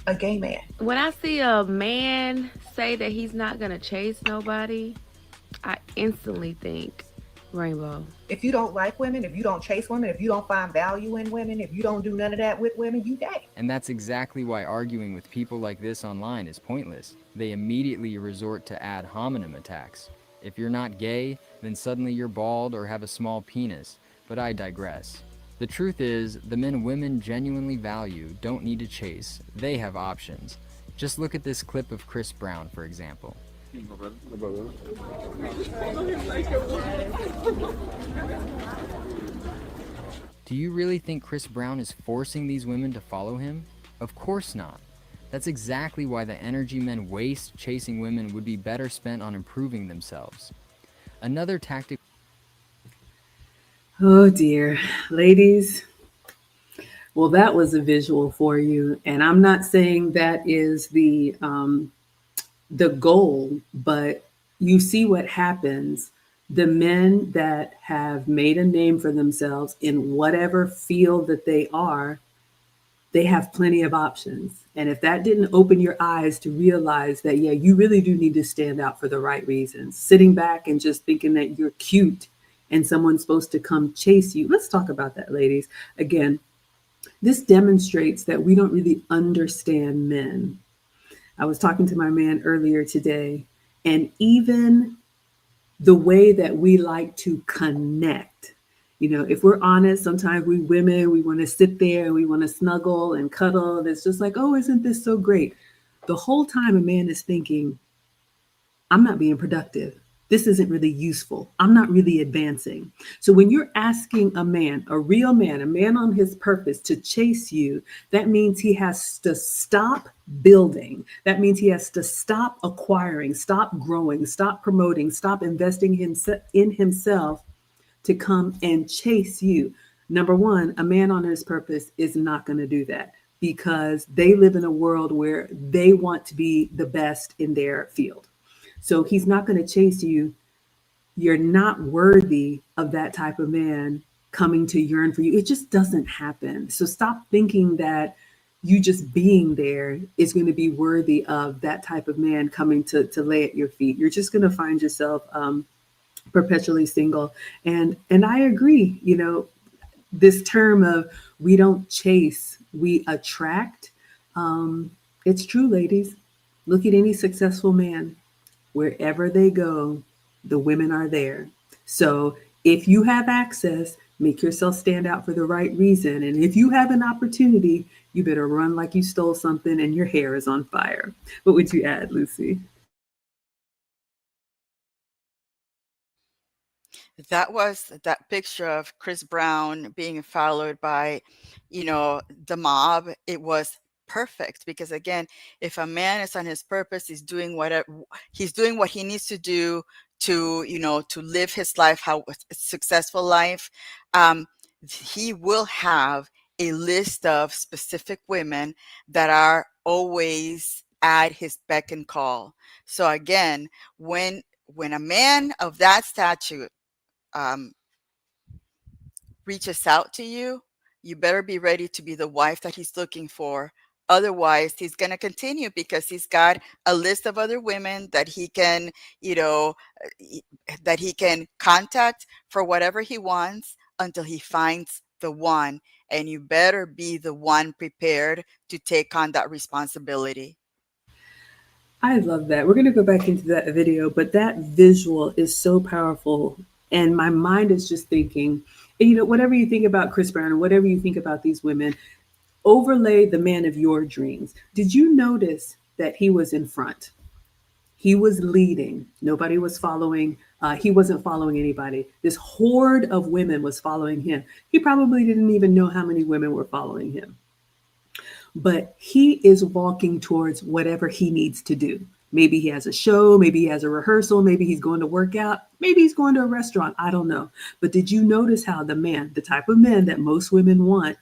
A gay man. When I see a man say that he's not gonna chase nobody, I instantly think rainbow. If you don't like women, if you don't chase women, if you don't find value in women, if you don't do none of that with women, you gay. And that's exactly why arguing with people like this online is pointless. They immediately resort to ad hominem attacks. If you're not gay, then suddenly you're bald or have a small penis. But I digress. The truth is, the men women genuinely value don't need to chase. They have options. Just look at this clip of Chris Brown, for example. Do you really think Chris Brown is forcing these women to follow him? Of course not. That's exactly why the energy men waste chasing women would be better spent on improving themselves. Another tactic. Oh dear, ladies. Well, that was a visual for you, and I'm not saying that is the goal, but you see what happens. The men that have made a name for themselves in whatever field that they are, they have plenty of options. And if that didn't open your eyes to realize that, yeah, you really do need to stand out for the right reasons, sitting back and just thinking that you're cute and someone's supposed to come chase you. Let's talk about that, ladies. Again, this demonstrates that we don't really understand men. I was talking to my man earlier today, and even the way that we like to connect, if we're honest, sometimes we women, we want to sit there and we want to snuggle and cuddle. And it's just like, oh, isn't this so great? The whole time a man is thinking, I'm not being productive. This isn't really useful. I'm not really advancing. So when you're asking a man, a real man, a man on his purpose to chase you, that means he has to stop building. That means he has to stop acquiring, stop growing, stop promoting, stop investing in himself to come and chase you. Number one, a man on his purpose is not going to do that because they live in a world where they want to be the best in their field. So he's not going to chase you. You're not worthy of that type of man coming to yearn for you. It just doesn't happen. So stop thinking that you just being there is going to be worthy of that type of man coming to lay at your feet. You're just going to find yourself perpetually single. And I agree, this term of we don't chase, we attract. It's true, ladies. Look at any successful man. Wherever they go, the women are there. So if you have access, make yourself stand out for the right reason. And if you have an opportunity, you better run like you stole something and your hair is on fire. What would you add, Lucy? That was that picture of Chris Brown being followed by, the mob. It was perfect, because again, if a man is on his purpose, he's doing what he needs to do to, to live his life, how a successful life. He will have a list of specific women that are always at his beck and call. So again, when a man of that stature reaches out to you, you better be ready to be the wife that he's looking for. Otherwise, he's going to continue, because he's got a list of other women that he can, that he can contact for whatever he wants until he finds the one. And you better be the one prepared to take on that responsibility. I love that. We're going to go back into that video, but that visual is so powerful. And my mind is just thinking, whatever you think about Chris Brown or whatever you think about these women, overlay the man of your dreams. Did you notice that he was in front? He was leading. Nobody was following. He wasn't following anybody. This horde of women was following him. He probably didn't even know how many women were following him. But he is walking towards whatever he needs to do. Maybe he has a show, maybe he has a rehearsal, maybe he's going to work out, maybe he's going to a restaurant. I don't know. But did you notice how the man, the type of man that most women want,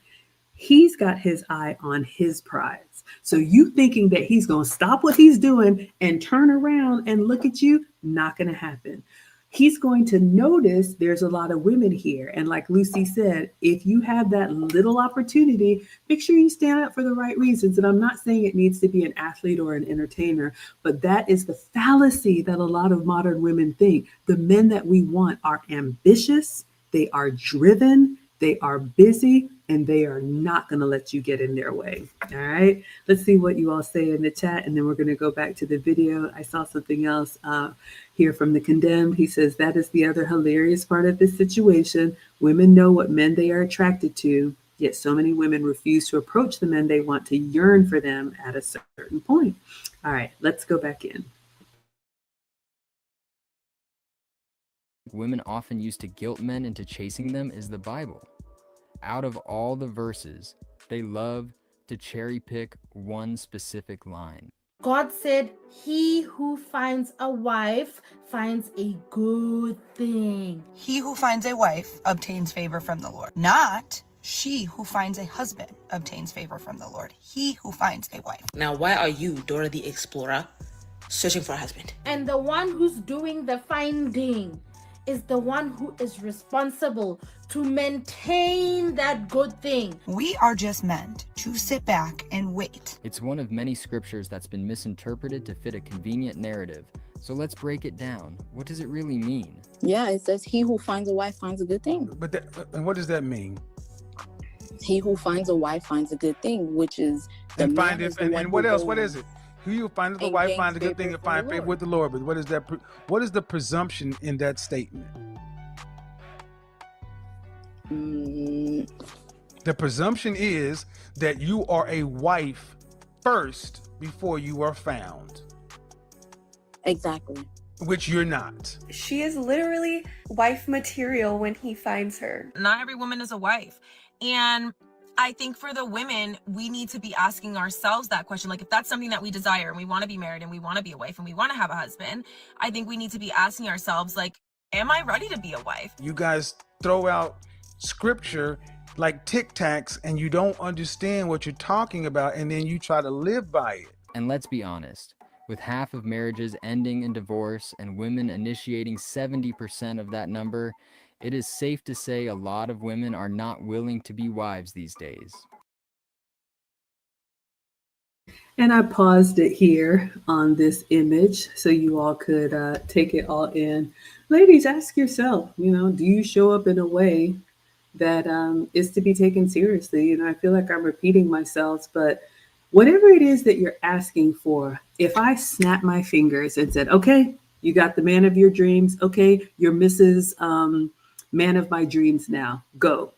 he's got his eye on his prize. So you thinking that he's going to stop what he's doing and turn around and look at you, not going to happen. He's going to notice there's a lot of women here. And like Lucy said, if you have that little opportunity, make sure you stand up for the right reasons. And I'm not saying it needs to be an athlete or an entertainer, but that is the fallacy that a lot of modern women think. The men that we want are ambitious, they are driven, they are busy, and they are not going to let you get in their way. All right. Let's see what you all say in the chat, and then we're going to go back to the video. I saw something else here from The Condemned. He says, that is the other hilarious part of this situation. Women know what men they are attracted to, yet so many women refuse to approach the men they want to yearn for them at a certain point. All right, let's go back in. Women often use to guilt men into chasing them is the Bible. Out of all the verses, they love to cherry pick one specific line. God said, he who finds a wife finds a good thing. He who finds a wife obtains favor from the Lord. Not she who finds a husband obtains favor from the Lord. He who finds a wife. Now, why are you, Dora the Explorer, searching for a husband? And the one who's doing the finding is the one who is responsible to maintain that good thing. We are just meant to sit back and wait. It's one of many scriptures that's been misinterpreted to fit a convenient narrative. So let's break it down. What does it really mean? Yeah, it says he who finds a wife finds a good thing. And what does that mean? He who finds a wife finds a good thing, which is the and man find is it. the And, one and what who else? goes What is it? Who you find the wife finds a good thing and find favor with the Lord. But what is that? What is the presumption in that statement? The presumption is that you are a wife first before you are found. Exactly. Which you're not. She is literally wife material when he finds her. Not every woman is a wife. And I think for the women, we need to be asking ourselves that question. Like, if that's something that we desire and we want to be married and we want to be a wife and we want to have a husband, I think we need to be asking ourselves, like, am I ready to be a wife? You guys throw out scripture like Tic Tacs and you don't understand what you're talking about, and then you try to live by it. And let's be honest, with half of marriages ending in divorce and women initiating 70% of that number, it is safe to say a lot of women are not willing to be wives these days. And I paused it here on this image so you all could take it all in. Ladies, ask yourself, do you show up in a way that is to be taken seriously? I feel like I'm repeating myself, but whatever it is that you're asking for, if I snap my fingers and said, okay, you got the man of your dreams. Okay, you're Mrs. Man of my dreams now. Go.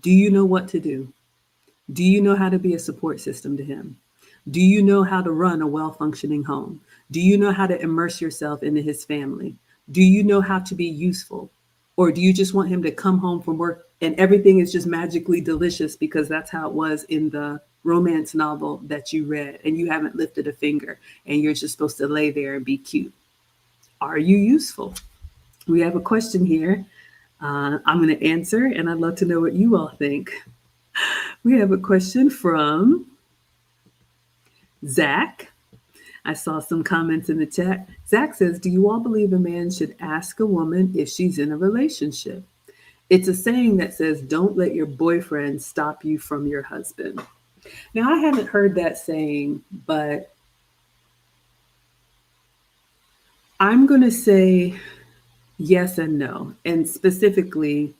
Do you know what to do? Do you know how to be a support system to him? Do you know how to run a well-functioning home? Do you know how to immerse yourself into his family? Do you know how to be useful? Or do you just want him to come home from work and everything is just magically delicious because that's how it was in the romance novel that you read, and you haven't lifted a finger and you're just supposed to lay there and be cute. Are you useful? We have a question here. I'm going to answer, and I'd love to know what you all think. We have a question from Zach. I saw some comments in the chat. Zach says, do you all believe a man should ask a woman if she's in a relationship? It's a saying that says, don't let your boyfriend stop you from your husband. Now, I haven't heard that saying, but I'm going to say yes and no. And specifically,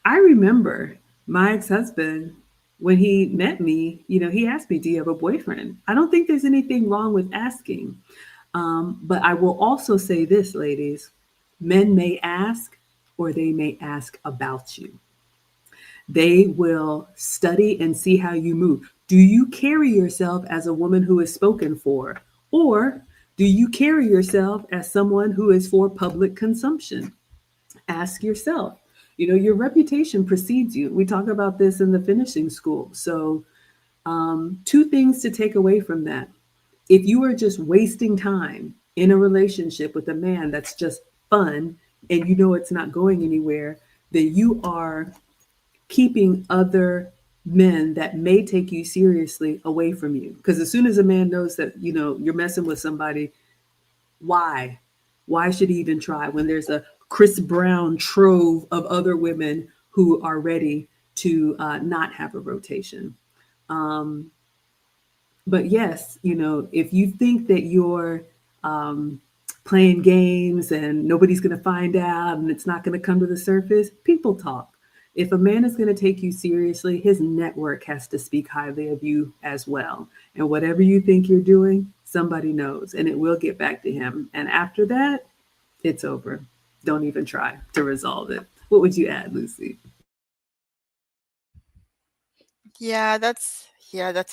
I remember my ex-husband, when he met me, he asked me, do you have a boyfriend? I don't think there's anything wrong with asking. But I will also say this, ladies, men may ask or they may ask about you. They will study and see how you move. Do you carry yourself as a woman who is spoken for? Or do you carry yourself as someone who is for public consumption? Ask yourself. Your reputation precedes you. We talk about this in the finishing school. So, two things to take away from that. If you are just wasting time in a relationship with a man that's just fun and it's not going anywhere, then you are keeping other men that may take you seriously away from you. Because as soon as a man knows that, you're messing with somebody, why? Why should he even try when there's a Chris Brown trove of other women who are ready to not have a rotation? But yes, if you think that you're playing games and nobody's going to find out and it's not going to come to the surface, people talk. If a man is going to take you seriously, his network has to speak highly of you as well. And whatever you think you're doing, somebody knows, and it will get back to him. And after that, it's over. Don't even try to resolve it. What would you add, Lucy? Yeah, that's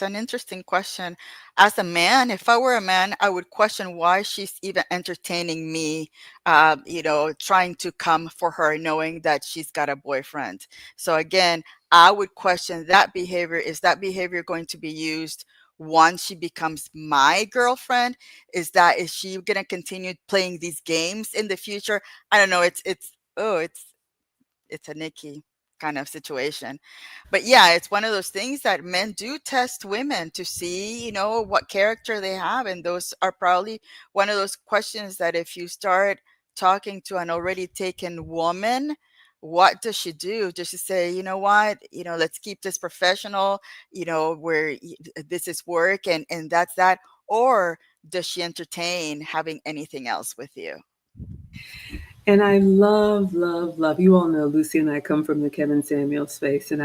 an interesting question. As a man, if I were a man, I would question why she's even entertaining me, trying to come for her, knowing that she's got a boyfriend. So again, I would question that behavior. Is that behavior going to be used once she becomes my girlfriend? Is she gonna continue playing these games in the future? I don't know. It's a Nikki kind of situation. But yeah, it's one of those things that men do test women to see, what character they have. And those are probably one of those questions that if you start talking to an already taken woman, what does she do? Does she say, you know what, let's keep this professional, where this is work and that's that? Or does she entertain having anything else with you? And I love, love, love. You all know Lucy and I come from the Kevin Samuel space, and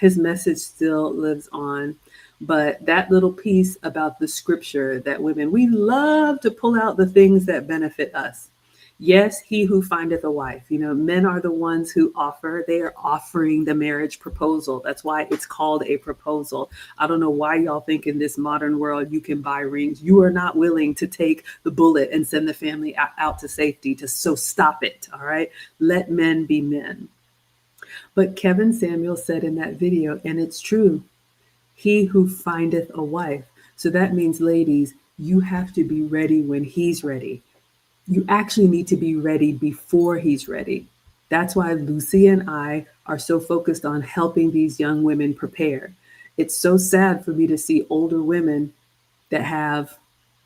his message still lives on. But that little piece about the scripture that we love to pull out the things that benefit us. Yes, he who findeth a wife. Men are the ones who offer. They are offering the marriage proposal. That's why it's called a proposal. I don't know why y'all think in this modern world you can buy rings. You are not willing to take the bullet and send the family out to safety. So stop it. All right. Let men be men. But Kevin Samuel said in that video, and it's true, he who findeth a wife. So that means, ladies, you have to be ready when he's ready. You actually need to be ready before he's ready. That's why Lucy and I are so focused on helping these young women prepare. It's so sad for me to see older women that have,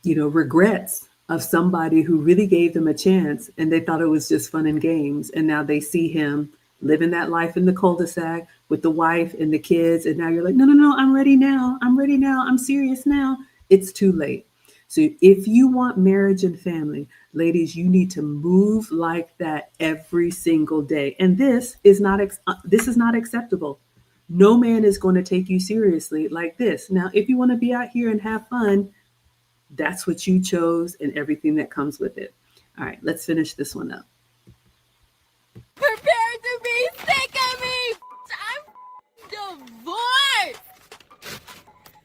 regrets of somebody who really gave them a chance and they thought it was just fun and games. And now they see him living that life in the cul-de-sac with the wife and the kids. And now you're like, no, I'm ready now. I'm ready now. I'm serious now. It's too late. So if you want marriage and family, ladies, you need to move like that every single day. And this is not acceptable. No man is going to take you seriously like this. Now, if you want to be out here and have fun, that's what you chose and everything that comes with it. All right, let's finish this one up. Prepare to be sick of me. I'm divorced.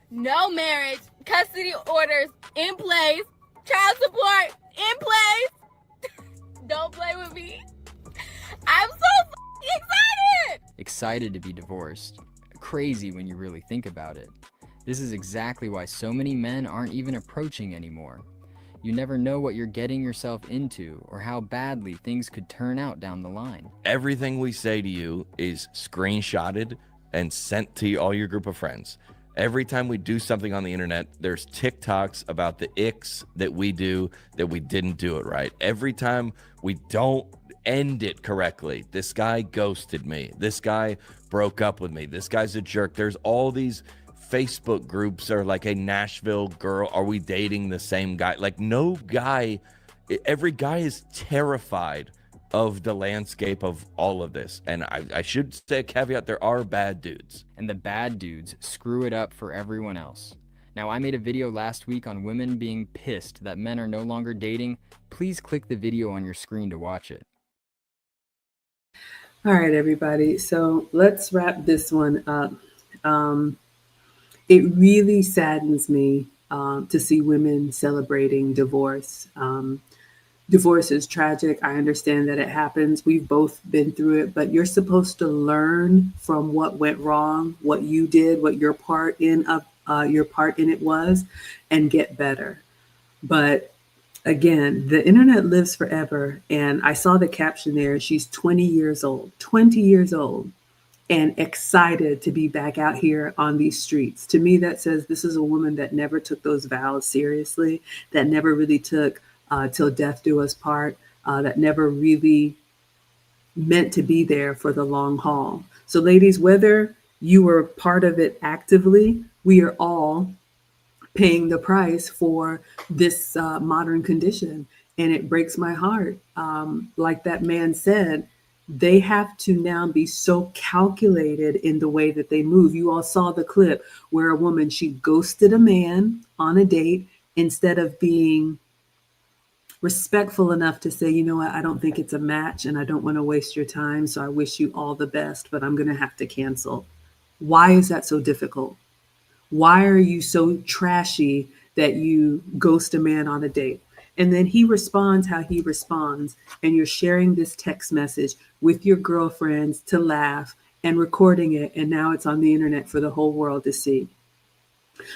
No marriage, custody orders in place, child support in place. Don't play with me. I'm so Excited! Excited to be divorced. Crazy when you really think about it. This is exactly why so many men aren't even approaching anymore. You never know what you're getting yourself into or how badly things could turn out down the line. Everything we say to you is screenshotted and sent to all your group of friends. Every time we do something on the internet, there's TikToks about the icks that we do that we didn't do it right. Every time we don't end it correctly, this guy ghosted me. This guy broke up with me. This guy's a jerk. There's all these Facebook groups are like a Nashville girl. Are we dating the same guy? Like no guy, every guy is terrified of the landscape of all of this. And I should say a caveat, there are bad dudes. And the bad dudes screw it up for everyone else. Now, I made a video last week on women being pissed that men are no longer dating. Please click the video on your screen to watch it. All right, everybody. So let's wrap this one up. It really saddens me to see women celebrating divorce. Divorce is tragic. I understand that it happens. We've both been through it, but you're supposed to learn from what went wrong, what you did, what your part in it was, and get better. But again, the internet lives forever. And I saw the caption there. She's 20 years old, and excited to be back out here on these streets. To me, that says this is a woman that never took those vows seriously, that never really took till death do us part, that never really meant to be there for the long haul. So ladies, whether you were part of it actively, we are all paying the price for this modern condition. And it breaks my heart. Like that man said, they have to now be so calculated in the way that they move. You all saw the clip where a woman, she ghosted a man on a date instead of being respectful enough to say, you know what, I don't think it's a match and I don't want to waste your time. So I wish you all the best, but I'm going to have to cancel. Why is that so difficult? Why are you so trashy that you ghost a man on a date? And then he responds how he responds. And you're sharing this text message with your girlfriends to laugh and recording it. And now it's on the internet for the whole world to see.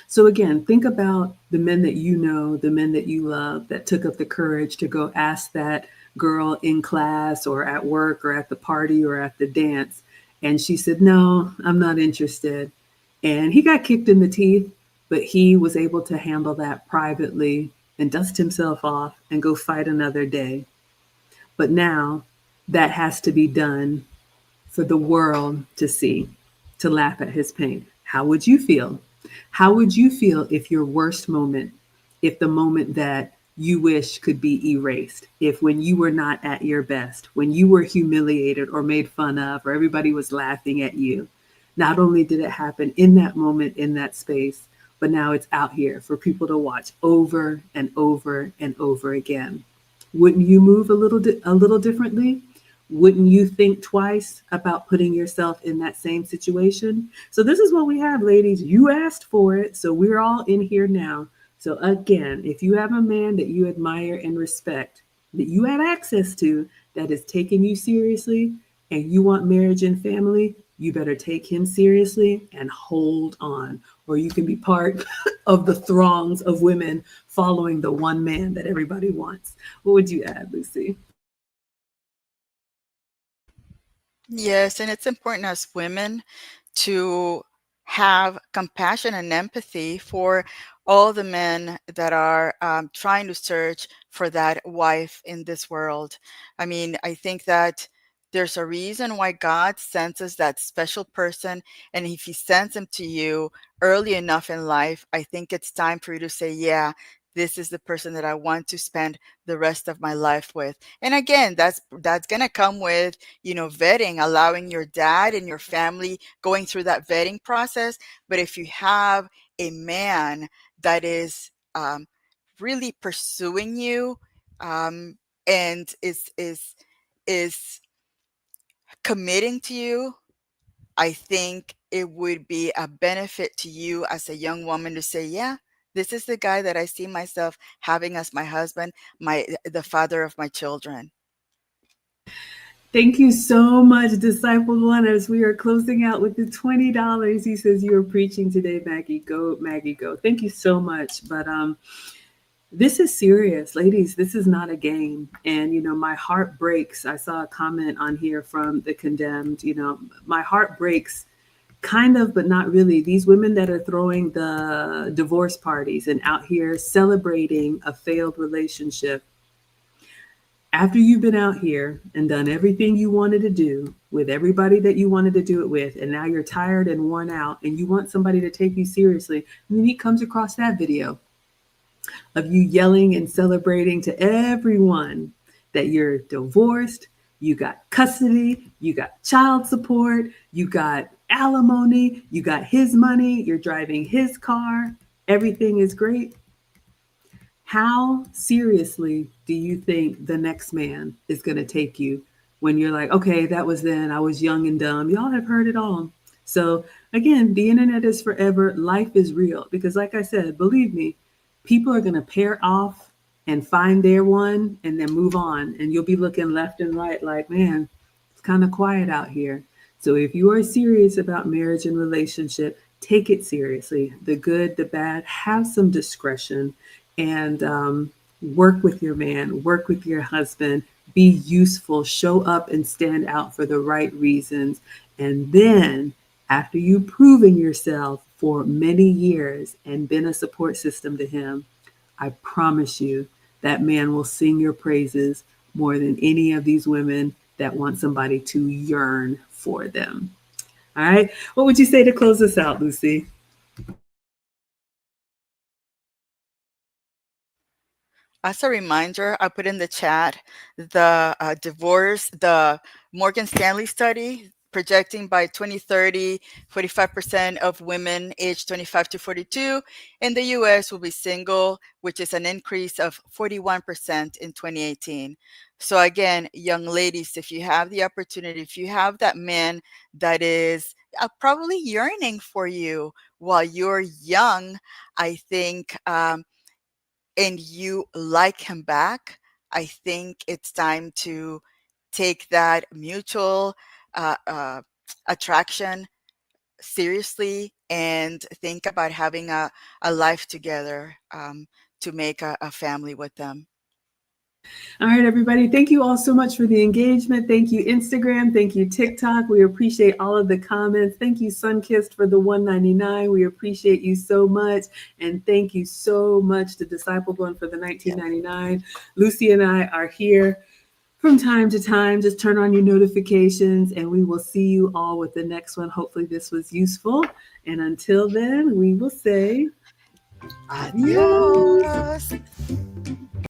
So again, think about the men that you know, the men that you love that took up the courage to go ask that girl in class or at work or at the party or at the dance. And she said, no, I'm not interested. And he got kicked in the teeth, but he was able to handle that privately and dust himself off and go fight another day. But now that has to be done for the world to see, to laugh at his pain. How would you feel? How would you feel if your worst moment, if the moment that you wish could be erased, if when you were not at your best, when you were humiliated or made fun of, or everybody was laughing at you, not only did it happen in that moment, in that space, but now it's out here for people to watch over and over and over again. Wouldn't you move a little differently? Wouldn't you think twice about putting yourself in that same situation? So this is what we have, ladies. You asked for it, so we're all in here now. So again, if you have a man that you admire and respect, that you have access to, that is taking you seriously, and you want marriage and family, you better take him seriously and hold on, or you can be part of the throngs of women following the one man that everybody wants. What would you add, Lucy? Yes, and it's important as women to have compassion and empathy for all the men that are trying to search for that wife in this world. I mean, I think that there's a reason why God sends us that special person. And if he sends them to you early enough in life, I think it's time for you to say, yeah, this is the person that I want to spend the rest of my life with. And again, that's going to come with, vetting, allowing your dad and your family going through that vetting process. But if you have a man that is really pursuing you, and is committing to you, I think it would be a benefit to you as a young woman to say, yeah, this is the guy that I see myself having as my husband, the father of my children. Thank you so much, Discipled One. As we are closing out with the $20, he says you are preaching today, Maggie. Go, Maggie, go. Thank you so much. But this is serious, ladies. This is not a game. And my heart breaks. I saw a comment on here from the Condemned. My heart breaks, kind of, but not really. These women that are throwing the divorce parties and out here celebrating a failed relationship. After you've been out here and done everything you wanted to do with everybody that you wanted to do it with, and now you're tired and worn out and you want somebody to take you seriously, and then he comes across that video of you yelling and celebrating to everyone that you're divorced, you got custody, you got child support, you got alimony, you got his money, you're driving his car, everything is great. How seriously do you think the next man is going to take you when you're like, okay, that was then, I was young and dumb. Y'all have heard it all. So again, the internet is forever. Life is real because like I said, believe me, people are going to pair off and find their one and then move on. And you'll be looking left and right like, man, it's kind of quiet out here. So if you are serious about marriage and relationship, take it seriously. The good, the bad, have some discretion and work with your man, work with your husband, be useful, show up and stand out for the right reasons. And then after you've proven yourself for many years and been a support system to him, I promise you that man will sing your praises more than any of these women that want somebody to yearn for them. All right. What would you say to close us out, Lucy? As a reminder, I put in the chat the the Morgan Stanley study projecting by 2030, 45% of women aged 25 to 42 in the US will be single, which is an increase of 41% in 2018. So again, young ladies, if you have the opportunity, if you have that man that is probably yearning for you while you're young, I think and you like him back, I think it's time to take that mutual attraction seriously and think about having a life together to make a family with them. All right, everybody. Thank you all so much for the engagement. Thank you, Instagram. Thank you, TikTok. We appreciate all of the comments. Thank you, Sunkissed, for the $1.99. We appreciate you so much. And thank you so much to Discipled One for the $19.99. Lucy and I are here from time to time. Just turn on your notifications and we will see you all with the next one. Hopefully this was useful. And until then, we will say adios. Adios.